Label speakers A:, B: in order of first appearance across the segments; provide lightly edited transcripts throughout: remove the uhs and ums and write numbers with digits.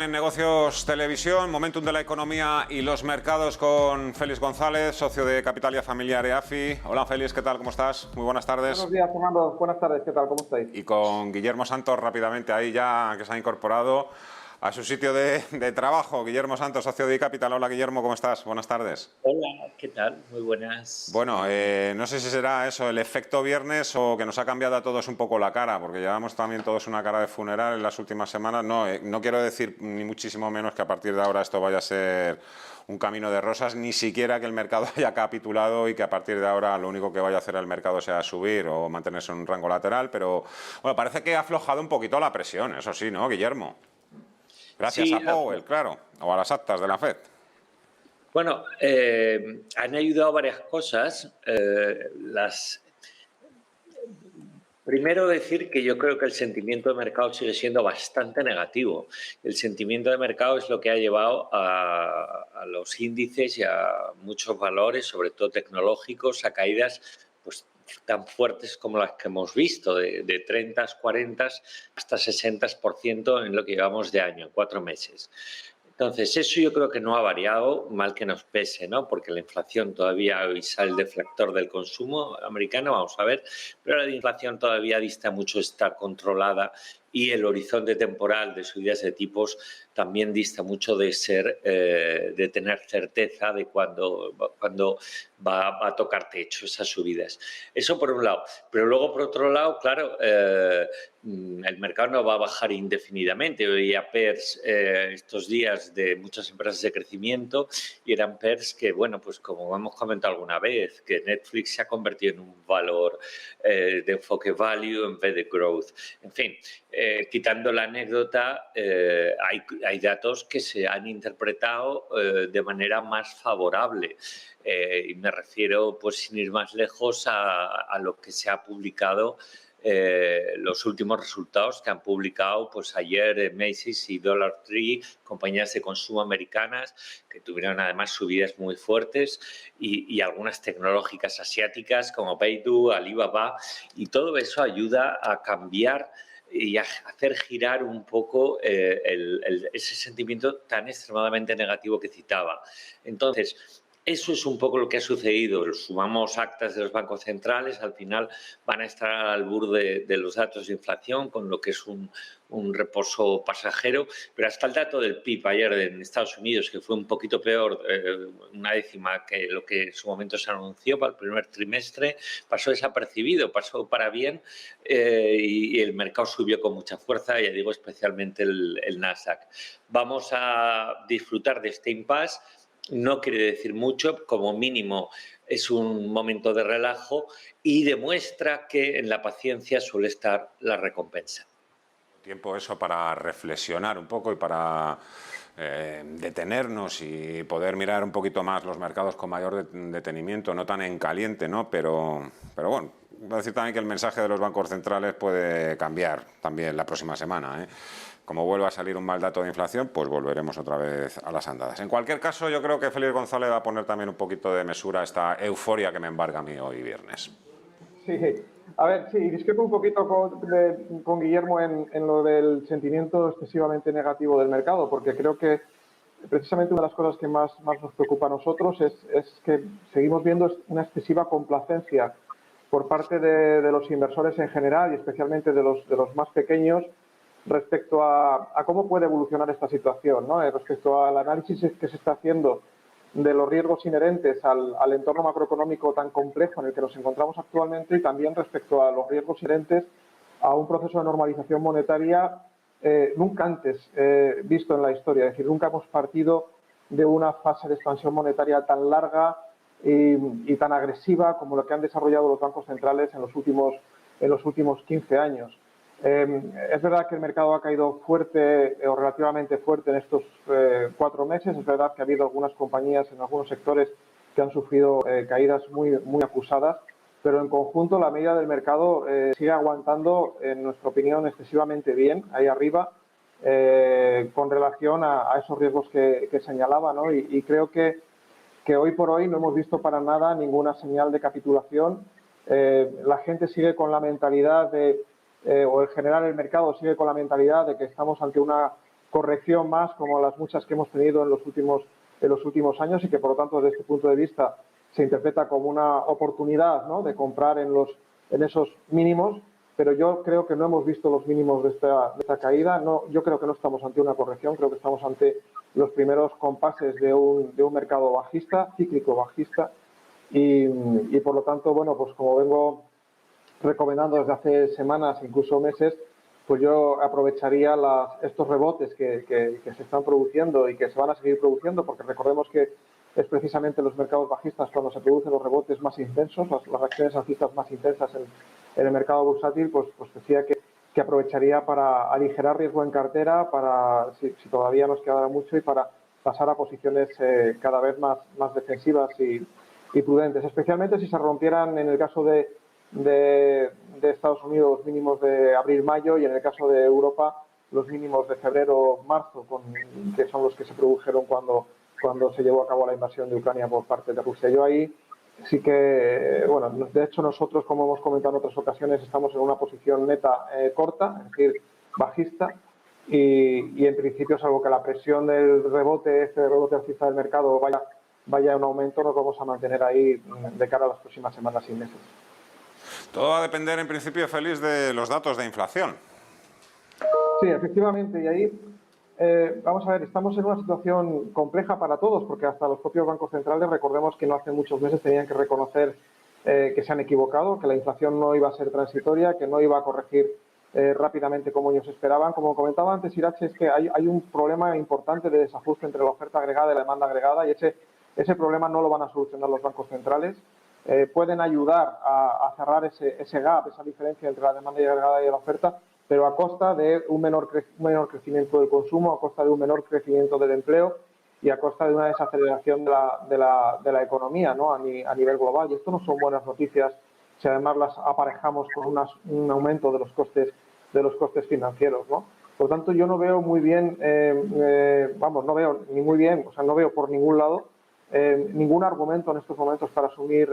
A: En Negocios Televisión, Momentum de la Economía y los Mercados con Félix González, socio de Capitalia Familiar EAFI. Hola Félix, ¿qué tal? ¿Cómo estás? Muy buenas tardes.
B: Buenos días, Fernando. Buenas tardes, ¿qué tal? ¿Cómo estáis?
A: Y con Guillermo Santos rápidamente ahí ya, que se ha incorporado a su sitio de trabajo. Guillermo Santos, socio de Capital. Hola Guillermo, ¿cómo estás? Buenas tardes.
C: Hola, ¿qué tal? Muy buenas.
A: Bueno, no sé si será eso, el efecto viernes o que nos ha cambiado a todos un poco la cara, porque llevamos también todos una cara de funeral en las últimas semanas. No quiero decir ni muchísimo menos que a partir de ahora esto vaya a ser un camino de rosas, ni siquiera que el mercado haya capitulado y que a partir de ahora lo único que vaya a hacer el mercado sea subir o mantenerse en un rango lateral, pero bueno, parece que ha aflojado un poquito la presión, eso sí, ¿no, Guillermo? Gracias
C: Sí,
A: a Powell, claro, o a las actas de la FED.
C: Bueno, han ayudado varias cosas. Primero decir que yo creo que el sentimiento de mercado sigue siendo bastante negativo. El sentimiento de mercado es lo que ha llevado a los índices y a muchos valores, sobre todo tecnológicos, a caídas pues tan fuertes como las que hemos visto, de 30, 40 hasta 60% en lo que llevamos de año, en 4 meses. Entonces, eso yo creo que no ha variado, mal que nos pese, ¿no? Porque la inflación todavía, hoy sale el deflactor del consumo americano, vamos a ver, pero la inflación todavía dista mucho de estar controlada y el horizonte temporal de subidas de tipos también dista mucho de de tener certeza de cuándo va a tocar techo esas subidas. Eso por un lado. Pero luego, por otro lado, claro, el mercado no va a bajar indefinidamente. Veía PERS estos días de muchas empresas de crecimiento y eran PERS que, bueno, pues como hemos comentado alguna vez, que Netflix se ha convertido en un valor de enfoque value en vez de growth. En fin, quitando la anécdota, hay datos que se han interpretado de manera más favorable. Y me refiero, pues sin ir más lejos, a lo que se ha publicado, los últimos resultados que han publicado pues ayer Macy's y Dollar Tree, compañías de consumo americanas que tuvieron además subidas muy fuertes y algunas tecnológicas asiáticas como Baidu, Alibaba, y todo eso ayuda a cambiar y a hacer girar un poco ese sentimiento tan extremadamente negativo que citaba. Entonces, eso es un poco lo que ha sucedido. Sumamos actas de los bancos centrales, al final van a estar al borde de los datos de inflación, con lo que es un reposo pasajero, pero hasta el dato del PIB ayer en Estados Unidos, que fue un poquito peor, una décima que lo que en su momento se anunció para el primer trimestre, pasó desapercibido, pasó para bien, y el mercado subió con mucha fuerza, ya digo, especialmente el Nasdaq. Vamos a disfrutar de este impasse. No quiere decir mucho, como mínimo es un momento de relajo y demuestra que en la paciencia suele estar la recompensa.
A: Tiempo eso para reflexionar un poco y para detenernos y poder mirar un poquito más los mercados con mayor detenimiento, no tan en caliente, ¿no? Pero bueno, voy a decir también que el mensaje de los bancos centrales puede cambiar también la próxima semana, ¿eh? Como vuelva a salir un mal dato de inflación, pues volveremos otra vez a las andadas. En cualquier caso, yo creo que Félix González va a poner también un poquito de mesura a esta euforia que me embarga a mí hoy viernes.
B: Sí, a ver, sí, discrepo un poquito con Guillermo en lo del sentimiento excesivamente negativo del mercado, porque creo que precisamente una de las cosas que más nos preocupa a nosotros es que seguimos viendo una excesiva complacencia por parte de los inversores en general y especialmente de los más pequeños respecto a cómo puede evolucionar esta situación, ¿no? Respecto al análisis que se está haciendo de los riesgos inherentes al entorno macroeconómico tan complejo en el que nos encontramos actualmente y también respecto a los riesgos inherentes a un proceso de normalización monetaria nunca antes visto en la historia. Es decir, nunca hemos partido de una fase de expansión monetaria tan larga y tan agresiva como lo que han desarrollado los bancos centrales en los últimos 15 años. Es verdad que el mercado ha caído fuerte o relativamente fuerte en estos 4 meses. Es verdad que ha habido algunas compañías en algunos sectores que han sufrido caídas muy acusadas, pero en conjunto la media del mercado sigue aguantando, en nuestra opinión, excesivamente bien ahí arriba con relación a esos riesgos que señalaba, ¿no? Y creo que hoy por hoy no hemos visto para nada ninguna señal de capitulación. La gente sigue con la mentalidad o en general el mercado sigue con la mentalidad de que estamos ante una corrección más como las muchas que hemos tenido en los últimos años y que, por lo tanto, desde este punto de vista se interpreta como una oportunidad, ¿no?, de comprar en esos mínimos, pero yo creo que no hemos visto los mínimos de esta caída. No, yo creo que no estamos ante una corrección, creo que estamos ante los primeros compases de un mercado bajista, cíclico bajista, y por lo tanto, bueno, pues como vengo recomendando desde hace semanas, incluso meses, pues yo aprovecharía estos rebotes que se están produciendo y que se van a seguir produciendo, porque recordemos que es precisamente en los mercados bajistas cuando se producen los rebotes más intensos, las reacciones alcistas más intensas en el mercado bursátil. Pues decía que aprovecharía para aligerar riesgo en cartera, para si todavía nos quedara mucho, y para pasar a posiciones cada vez más defensivas y prudentes, especialmente si se rompieran, en el caso de Estados Unidos, los mínimos de abril-mayo, y en el caso de Europa los mínimos de febrero-marzo, que son los que se produjeron cuando se llevó a cabo la invasión de Ucrania por parte de Rusia. Yo ahí sí que, bueno, de hecho nosotros, como hemos comentado en otras ocasiones, estamos en una posición neta corta, es decir, bajista, y en principio, salvo que la presión del rebote alcista del mercado vaya en aumento, nos vamos a mantener ahí de cara a las próximas semanas y meses.
A: Todo va a depender, en principio, Félix, de los datos de inflación.
B: Sí, efectivamente, y ahí vamos a ver, estamos en una situación compleja para todos, porque hasta los propios bancos centrales, recordemos que no hace muchos meses tenían que reconocer que se han equivocado, que la inflación no iba a ser transitoria, que no iba a corregir rápidamente como ellos esperaban. Como comentaba antes Irache, es que hay un problema importante de desajuste entre la oferta agregada y la demanda agregada, y ese problema no lo van a solucionar los bancos centrales. Pueden ayudar a cerrar ese gap, esa diferencia entre la demanda agregada y la oferta, pero a costa de un menor crecimiento del consumo, a costa de un menor crecimiento del empleo y a costa de una desaceleración de la economía, ¿no?, a nivel global. Y esto no son buenas noticias si además las aparejamos con un aumento de los costes financieros, ¿no? Por lo tanto, yo no veo muy bien, no veo ni muy bien, o sea, no veo por ningún lado ningún argumento en estos momentos para asumir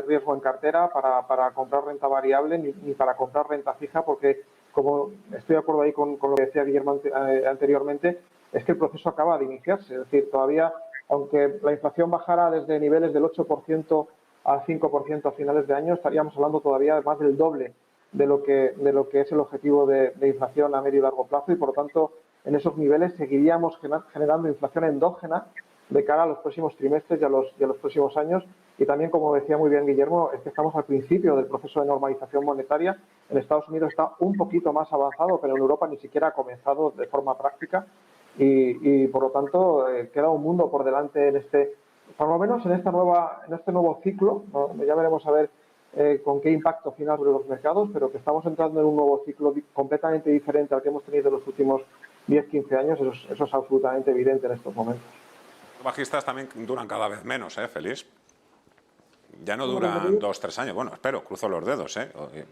B: riesgo en cartera, para comprar renta variable, ni para comprar renta fija, porque, como estoy de acuerdo ahí con lo que decía Guillermo anteriormente, es que el proceso acaba de iniciarse. Es decir, todavía, aunque la inflación bajara desde niveles del 8% al 5% a finales de año, estaríamos hablando todavía de más del doble de lo que es el objetivo de inflación a medio y largo plazo, y por lo tanto en esos niveles seguiríamos generando inflación endógena de cara a los próximos trimestres y a los próximos años. Y también, como decía muy bien Guillermo, es que estamos al principio del proceso de normalización monetaria. En Estados Unidos está un poquito más avanzado, pero en Europa ni siquiera ha comenzado de forma práctica, y por lo tanto queda un mundo por delante por lo menos en este nuevo ciclo, ¿no? Ya veremos a ver con qué impacto final sobre los mercados, pero que estamos entrando en un nuevo ciclo completamente diferente al que hemos tenido en los últimos 10-15 años, eso es absolutamente evidente en estos momentos.
A: Los bajistas también duran cada vez menos, Félix. Ya no duran 2-3 años. Bueno, cruzo los dedos,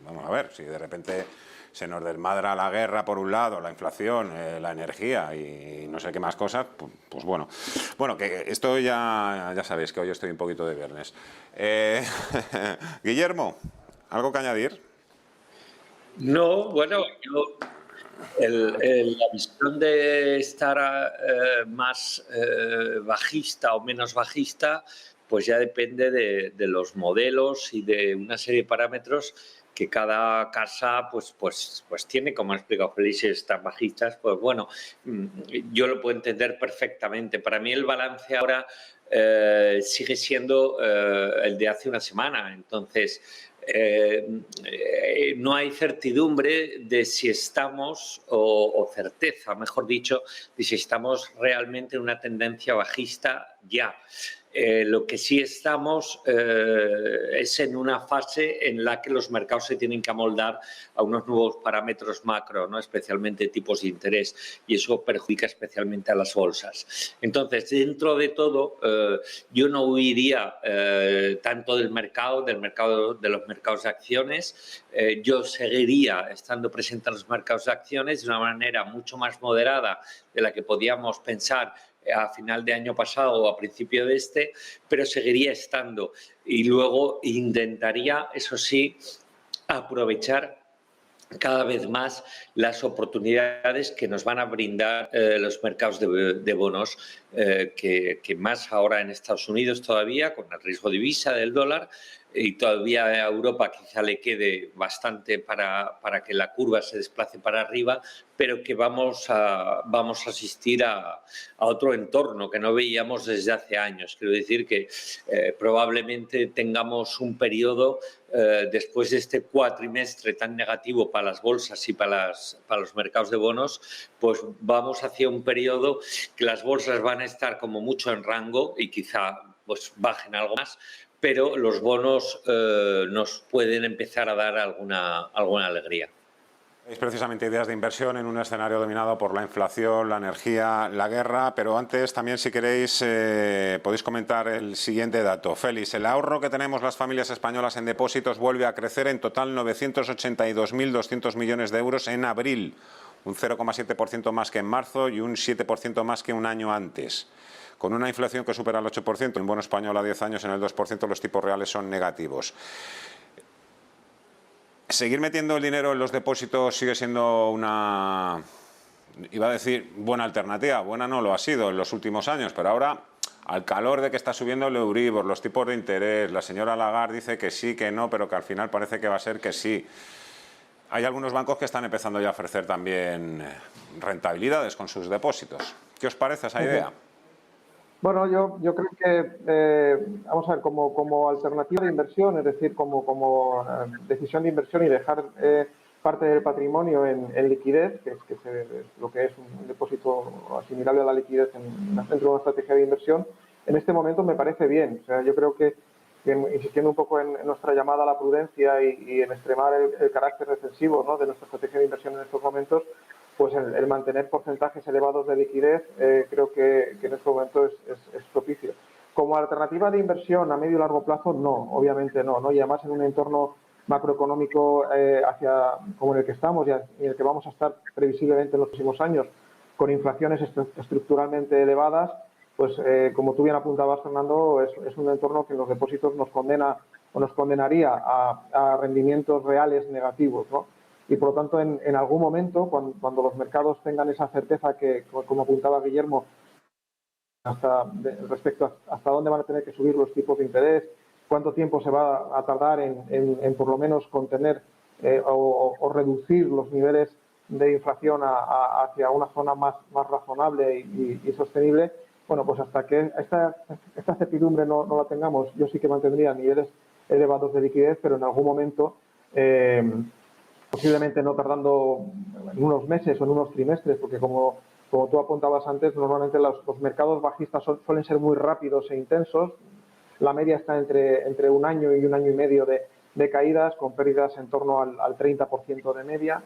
A: Vamos a ver, si de repente se nos desmadra la guerra por un lado, la inflación, la energía y no sé qué más cosas, pues bueno. Bueno, que esto ya sabéis que hoy estoy un poquito de viernes. Guillermo, ¿algo que añadir?
C: No, bueno, la visión de estar más bajista o menos bajista, pues ya depende de los modelos y de una serie de parámetros que cada casa pues tiene. Como ha explicado Félix, estas bajistas, pues bueno, yo lo puedo entender perfectamente. Para mí el balance ahora sigue siendo el de hace una semana. Entonces, no hay certidumbre de si estamos, o certeza, mejor dicho, de si estamos realmente en una tendencia bajista ya. Lo que sí estamos es en una fase en la que los mercados se tienen que amoldar a unos nuevos parámetros macro, ¿no?, especialmente tipos de interés, y eso perjudica especialmente a las bolsas. Entonces, dentro de todo, yo no huiría tanto de los mercados de acciones. Yo seguiría estando presente en los mercados de acciones de una manera mucho más moderada de la que podíamos pensar a final de año pasado o a principio de pero seguiría estando, y luego intentaría, eso sí, aprovechar cada vez más las oportunidades que nos van a brindar los mercados de bonos, que más ahora en Estados Unidos todavía, con el riesgo de divisa del dólar, y todavía a Europa quizá le quede bastante para que la curva se desplace para arriba, pero que vamos a asistir a otro entorno que no veíamos desde hace años. Quiero decir que probablemente tengamos un periodo después de este cuatrimestre tan negativo para las bolsas y para los mercados de bonos, pues vamos hacia un periodo que las bolsas van a estar como mucho en rango y quizá pues bajen algo más, pero los bonos nos pueden empezar a dar alguna alegría.
A: Es precisamente ideas de inversión en un escenario dominado por la inflación, la energía, la guerra, pero antes también, si queréis, podéis comentar el siguiente dato. Félix, el ahorro que tenemos las familias españolas en depósitos vuelve a crecer, en total 982.200 millones de euros en abril, un 0,7% más que en marzo y un 7% más que un año antes. Con una inflación que supera el 8%, en bono español a 10 años en el 2%, los tipos reales son negativos. Seguir metiendo el dinero en los depósitos sigue siendo una, iba a decir, buena alternativa. Buena no lo ha sido en los últimos años, pero ahora, al calor de que está subiendo el Euribor, los tipos de interés, la señora Lagarde dice que sí, que no, pero que al final parece que va a ser que sí. Hay algunos bancos que están empezando ya a ofrecer también rentabilidades con sus depósitos. ¿Qué os parece esa idea?
B: Bueno, yo creo que, vamos a ver, como alternativa de inversión, es decir, como decisión de inversión y dejar parte del patrimonio en liquidez, que es lo que es un depósito asimilable a la liquidez dentro de una estrategia de inversión, en este momento me parece bien. O sea, yo creo que insistiendo un poco en nuestra llamada a la prudencia y en extremar el carácter defensivo, ¿no?, de nuestra estrategia de inversión en estos momentos, pues el mantener porcentajes elevados de liquidez creo que en este momento es propicio. Como alternativa de inversión a medio y largo plazo, no, obviamente no, y además en un entorno macroeconómico como en el que estamos y en el que vamos a estar previsiblemente en los próximos años, con inflaciones estructuralmente elevadas, pues como tú bien apuntabas, Fernando, es un entorno que en los depósitos nos condena o nos condenaría a rendimientos reales negativos, ¿no? Y por lo tanto, en algún momento, cuando los mercados tengan esa certeza que, como apuntaba Guillermo, respecto a hasta dónde van a tener que subir los tipos de interés, cuánto tiempo se va a tardar en por lo menos contener o reducir los niveles de inflación hacia una zona más razonable y sostenible, bueno, pues hasta que esta certidumbre no la tengamos, yo sí que mantendría niveles elevados de liquidez, pero en algún momento posiblemente no tardando en unos meses o en unos trimestres, porque como tú apuntabas antes, normalmente los mercados bajistas suelen ser muy rápidos e intensos. La media está entre un año y un año y medio de caídas, con pérdidas en torno al 30% de media.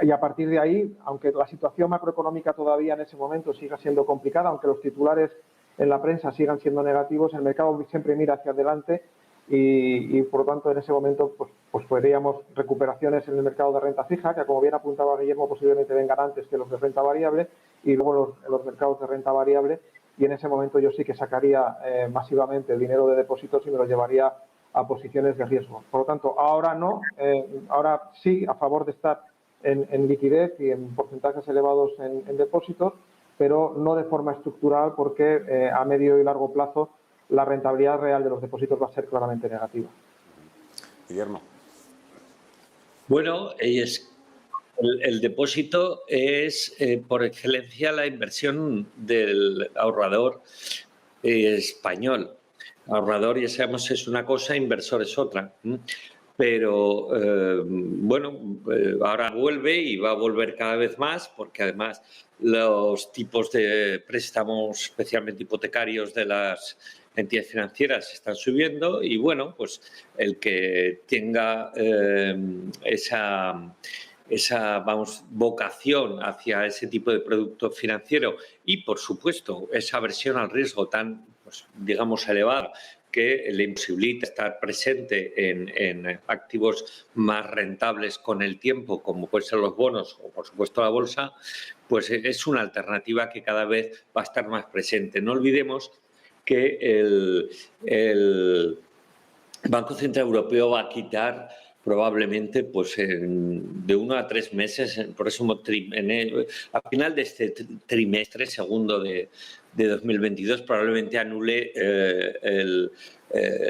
B: Y a partir de ahí, aunque la situación macroeconómica todavía en ese momento siga siendo complicada, aunque los titulares en la prensa sigan siendo negativos, el mercado siempre mira hacia adelante y por lo tanto en ese momento pues veríamos recuperaciones en el mercado de renta fija, que como bien apuntaba Guillermo, posiblemente vengan antes que los de renta variable, y luego los mercados de renta variable, y en ese momento yo sí que sacaría masivamente el dinero de depósitos y me lo llevaría a posiciones de riesgo. Por lo tanto, ahora no, ahora sí, a favor de estar en liquidez y en porcentajes elevados en depósitos, pero no de forma estructural, porque a medio y largo plazo la rentabilidad real de los depósitos va a ser claramente negativa.
A: Guillermo.
C: Bueno, el depósito es por excelencia la inversión del ahorrador español. Ahorrador, ya sabemos, es una cosa, inversor es otra. Pero ahora vuelve y va a volver cada vez más, porque además los tipos de préstamos, especialmente hipotecarios, de las entidades financieras están subiendo, y bueno, pues el que tenga esa vocación hacia ese tipo de producto financiero y, por supuesto, esa aversión al riesgo tan, pues, digamos, elevada, que le imposibilita estar presente en activos más rentables con el tiempo, como pueden ser los bonos o, por supuesto, la bolsa, pues es una alternativa que cada vez va a estar más presente. No olvidemos que el Banco Central Europeo va a quitar probablemente pues de 1 a 3 meses, el próximo a final de este trimestre segundo de 2022, probablemente anule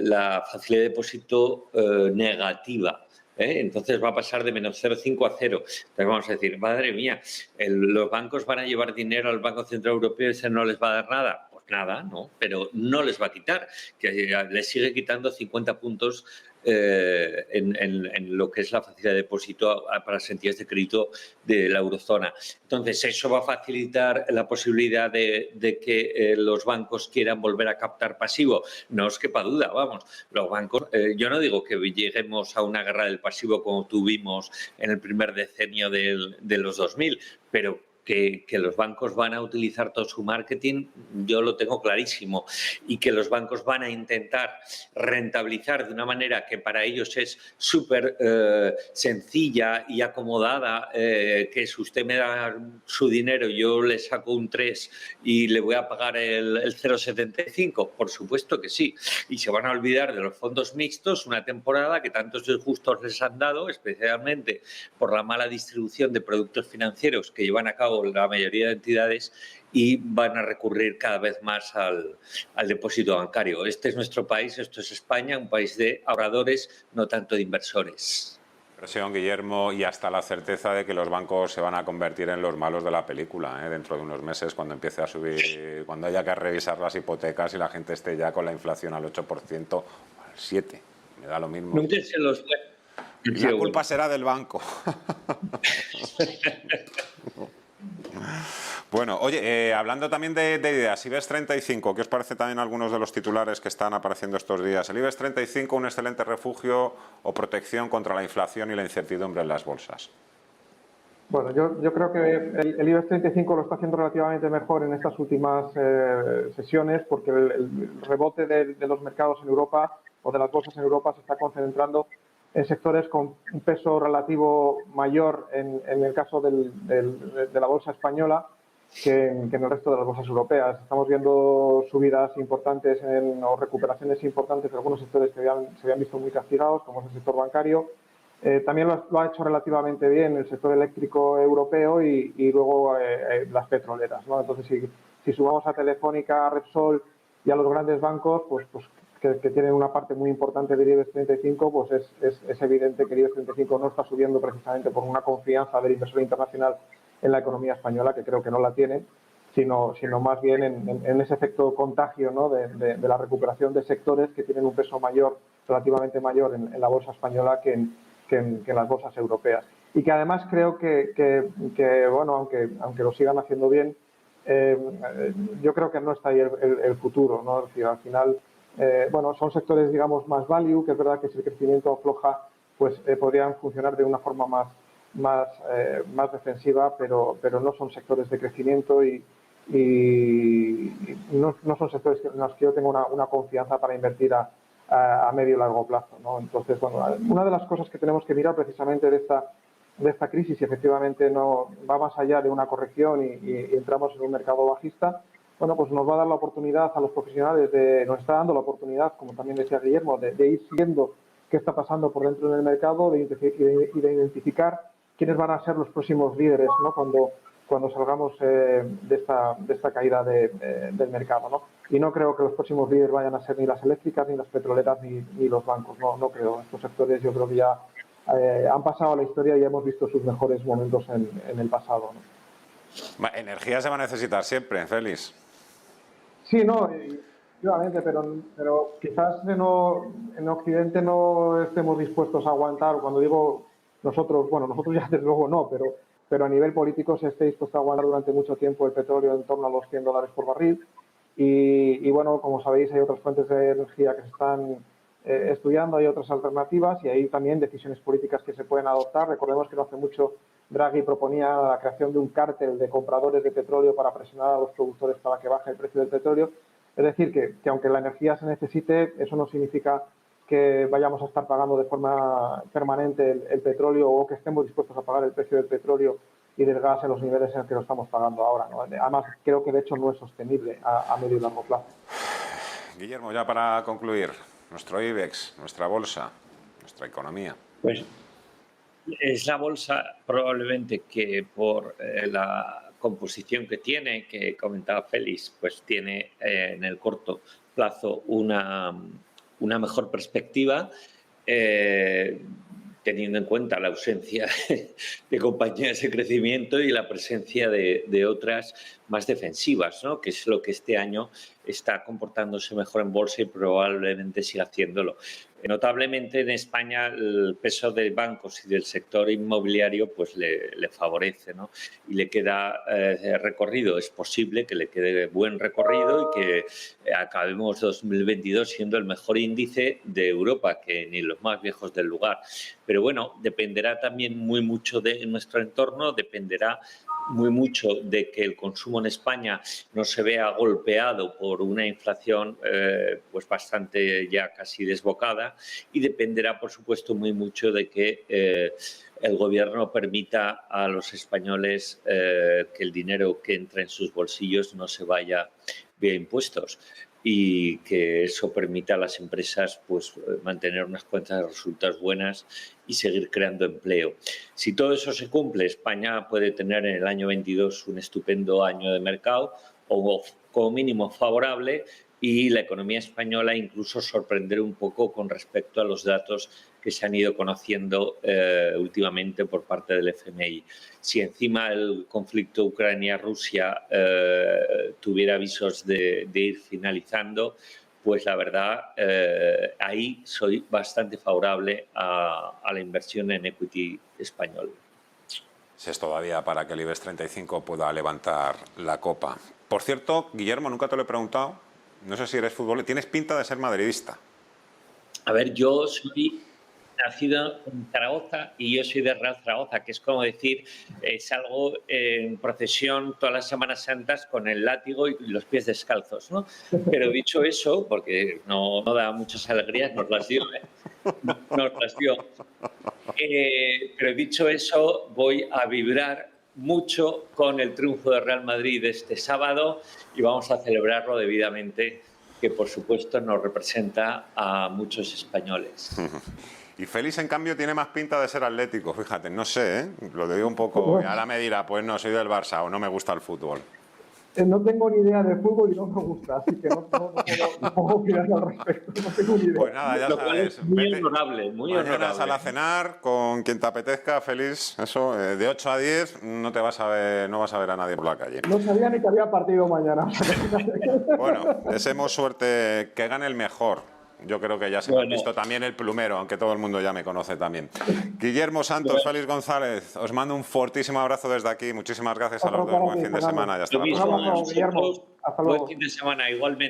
C: la facilidad de depósito negativa. Entonces va a pasar de menos 0,5 a 0. Entonces vamos a decir, madre mía, los bancos van a llevar dinero al Banco Central Europeo y ese no les va a dar nada. Pues nada, no, pero no les va a quitar, que les sigue quitando 50 puntos en lo que es la facilidad de depósito para las entidades de crédito de la eurozona. Entonces, eso va a facilitar la posibilidad de que los bancos quieran volver a captar pasivo. No os quepa duda, vamos, los bancos, yo no digo que lleguemos a una guerra del pasivo como tuvimos en el primer decenio de los 2000, pero que los bancos van a utilizar todo su marketing, yo lo tengo clarísimo, y que los bancos van a intentar rentabilizar de una manera que para ellos es súper sencilla y acomodada, que si usted me da su dinero, yo le saco un 3 y le voy a pagar el 0,75, por supuesto que sí, y se van a olvidar de los fondos mixtos, una temporada que tantos disgustos les han dado, especialmente por la mala distribución de productos financieros que llevan a cabo la mayoría de entidades, y van a recurrir cada vez más al depósito bancario. Este es nuestro país, esto es España, un país de ahorradores, no tanto de inversores.
A: Impresión, Guillermo, y hasta la certeza de que los bancos se van a convertir en los malos de la película, dentro de unos meses, cuando empiece a subir, cuando haya que revisar las hipotecas y la gente esté ya con la inflación al 8% o al 7%. Me da lo mismo. La culpa será del banco. Bueno, oye, hablando también de ideas, IBEX 35, ¿qué os parece también algunos de los titulares que están apareciendo estos días? El IBEX 35, un excelente refugio o protección contra la inflación y la incertidumbre en las bolsas.
B: Bueno, yo creo que el IBEX 35 lo está haciendo relativamente mejor en estas últimas sesiones, porque el rebote de los mercados en Europa o de las bolsas en Europa se está concentrando en sectores con un peso relativo mayor en el caso de la bolsa española que en el resto de las bolsas europeas. Estamos viendo subidas importantes o recuperaciones importantes de algunos sectores que se habían visto muy castigados, como es el sector bancario. También lo ha hecho relativamente bien el sector eléctrico europeo y luego las petroleras, ¿no? Entonces, si sumamos a Telefónica, a Repsol y a los grandes bancos, pues que tienen una parte muy importante del IBEX 35, pues es evidente que el IBEX 35 no está subiendo precisamente por una confianza del inversor internacional en la economía española, que creo que no la tienen, sino más bien en ese efecto contagio, ¿no? de la recuperación de sectores que tienen un peso mayor, relativamente mayor en la bolsa española que en las bolsas europeas. Y que además creo que bueno, aunque lo sigan haciendo bien, yo creo que no está ahí el futuro, ¿no? Es decir, al final, bueno, son sectores, digamos, más value, que es verdad que si el crecimiento afloja, pues podrían funcionar de una forma más defensiva, pero no son sectores de crecimiento y no son sectores en los que yo tengo una confianza para invertir a medio y largo plazo, ¿no? Entonces, bueno, una de las cosas que tenemos que mirar precisamente de esta crisis, y efectivamente no va más allá de una corrección y entramos en un mercado bajista, bueno, pues nos va a dar la oportunidad a los profesionales, nos está dando la oportunidad, como también decía Guillermo, de ir siguiendo qué está pasando por dentro del mercado y de identificar quiénes van a ser los próximos líderes, ¿no? Cuando salgamos de esta caída del mercado, ¿no? Y no creo que los próximos líderes vayan a ser ni las eléctricas, ni las petroleras, ni los bancos. No creo. Estos sectores yo creo que ya han pasado a la historia y ya hemos visto sus mejores momentos en el pasado, ¿no?
A: Energía se va a necesitar siempre, Félix.
B: Sí, no, efectivamente, pero quizás en Occidente no estemos dispuestos a aguantar. Cuando digo nosotros ya desde luego no, pero a nivel político se esté dispuesto a aguantar durante mucho tiempo el petróleo en torno a los $100 por barril. Y bueno, como sabéis, hay otras fuentes de energía que se están estudiando, hay otras alternativas y hay también decisiones políticas que se pueden adoptar. Recordemos que no hace mucho Draghi proponía la creación de un cártel de compradores de petróleo para presionar a los productores para que baje el precio del petróleo. Es decir, que aunque la energía se necesite, eso no significa que vayamos a estar pagando de forma permanente el petróleo o que estemos dispuestos a pagar el precio del petróleo y del gas en los niveles en los que lo estamos pagando ahora, ¿no? Además, creo que de hecho no es sostenible a medio y largo plazo.
A: Guillermo, ya para concluir, nuestro IBEX, nuestra bolsa, nuestra economía.
C: Pues es la bolsa probablemente que por la composición que tiene, que comentaba Félix, pues tiene en el corto plazo una mejor perspectiva, eh, teniendo en cuenta la ausencia de compañías de crecimiento y la presencia de otras más defensivas, ¿no? Que es lo que este año está comportándose mejor en bolsa y probablemente siga haciéndolo. Notablemente en España el peso de bancos y del sector inmobiliario pues le favorece, ¿no? Y le queda recorrido. Es posible que le quede buen recorrido y que acabemos 2022 siendo el mejor índice de Europa, que ni los más viejos del lugar. Pero bueno, dependerá también muy mucho de nuestro entorno, dependerá muy mucho de que el consumo en España no se vea golpeado por una inflación pues bastante ya casi desbocada, y dependerá, por supuesto, muy mucho de que el gobierno permita a los españoles que el dinero que entra en sus bolsillos no se vaya vía impuestos, y que eso permita a las empresas pues mantener unas cuentas de resultados buenas y seguir creando empleo. Si todo eso se cumple, España puede tener en el año 22 un estupendo año de mercado, o como mínimo favorable, y la economía española incluso sorprender un poco con respecto a los datos que se han ido conociendo últimamente por parte del FMI. Si encima el conflicto Ucrania-Rusia tuviera avisos de ir finalizando, pues la verdad ahí soy bastante favorable a la inversión en equity español.
A: Si es todavía para que el IBEX 35 pueda levantar la copa. Por cierto, Guillermo, nunca te lo he preguntado, no sé si eres futbolista, tienes pinta de ser madridista.
C: A ver, yo soy nacido en Zaragoza y yo soy de Real Zaragoza, que es como decir, salgo en procesión todas las Semanas Santas con el látigo y los pies descalzos, ¿no? Pero dicho eso, porque no da muchas alegrías, nos las dio, nos las dio. Pero dicho eso, voy a vibrar mucho con el triunfo de Real Madrid este sábado y vamos a celebrarlo debidamente, que por supuesto nos representa a muchos españoles.
A: Y Félix, en cambio, tiene más pinta de ser atlético, fíjate, no sé, ¿eh? Lo digo un poco, ahora me dirá, pues no, soy del Barça o no me gusta el fútbol.
B: No tengo ni idea de fútbol y no me gusta, así que no puedo opinar al respecto. No tengo ni idea.
A: Pues nada, ya sabes.
C: Muy honorable, muy
A: mañana
C: honorable.
A: sal a cenar con quien te apetezca, Félix. Eso, de 8 a 10 no vas a ver a nadie por la calle.
B: No sabía ni que había partido mañana.
A: Bueno, deseemos suerte, que gane el mejor. Yo creo que ya se me ha visto también el plumero, aunque todo el mundo ya me conoce también. Guillermo Santos, Félix González, os mando un fortísimo abrazo desde aquí. Muchísimas gracias a los dos. Buen fin de semana y hasta la próxima.
C: Buen fin de semana, igualmente.